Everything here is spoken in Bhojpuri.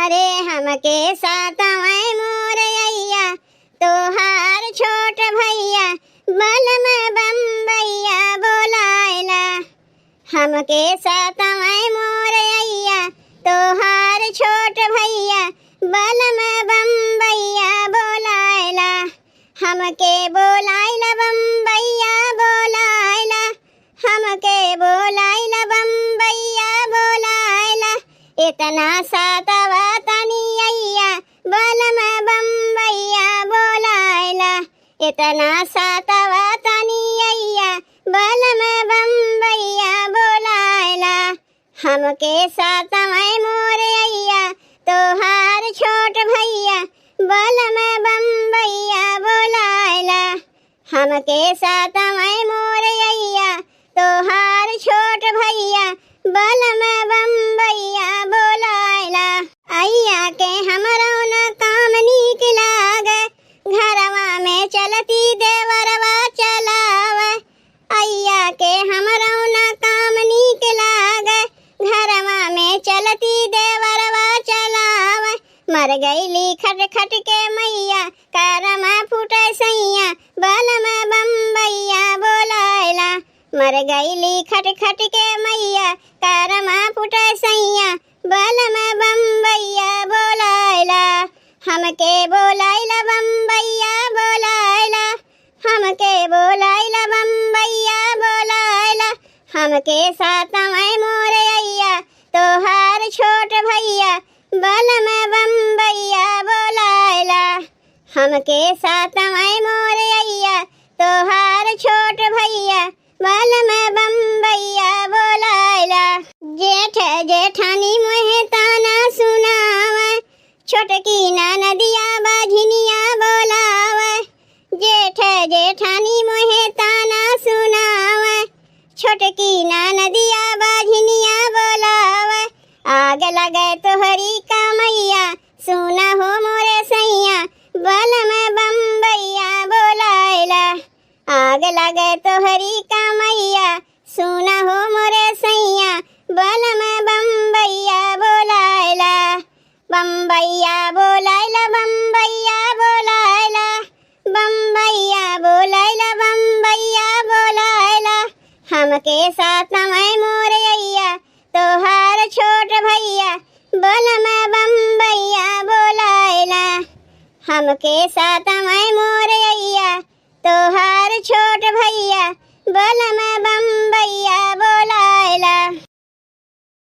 अरे हमके सातवें मोरैया तोहार छोट भैया बलम बम्बैया बोलायला। हमके सातवें मोरैया तोहार छोट भैया बलम बम्बैया बोलायला। हमके बोलायला बम्बैया बोलायला। हमके बोलायला बम्बैया बोलायला। इतना सातवा तनिया बलम बम्बैया बोलायला। इतना सातवा तनिया बलम बम्बैया बोलायला। हमके सातवें मोरैया तोहार छोट भैया बलम बम्बैया बोलायला। हमके सातवें मोरैया तोहार छोट भैया बलम बम्बैया बोलायला। अइया के हमरो न काम नीक लागे, घरवा में चलती देवरवा चलावे। अइया के हमरो न काम नीक लागे, घरवा में चलती देवरवा चलावे। मर गईली खट खट के मैया करमा फूटे सैया बलम बम्बैया बोलायला। मर गईली खट खट के मैया करमा फूटे सैया बलम बम्बैया बोलायला। हमके बोलायला बम्बैया बोलायला। हमके बोलायला बम्बैया बोलायला। हमके सातवें मोरैया तोहार छोट भैया बलम बम्बैया बोलायला। हमके सातवें मोरैया तोहार छोट भैया बलम बम्बैया बोलायला। जेठ जेठानी मोहे ताना सुनावे, छोटकी ननदिया बाझिनिया बोलावे। जेठ जेठानी मोहे ताना सुनावे, छोटकी ननदिया बाझिनिया बोलावे। आग लगे तोहरी कामैया सुना हो मोरे सैया बलम बम्बैया बोलायला। आग लगे तोहरी कामैया सुना हो मोरे सैया बलम बम्बैया बोलायला। बम्बैया बोलायला बम्बैया बोलायला। बम्बैया बोलायला बम्बैया बोलायला। हमके सातवें मोरैया तोहार छोट भैया बलम बम्बैया बोलायला। हमके सातवें मोरैया तोहार छोट भैया बलम बम्बैया बोलायला।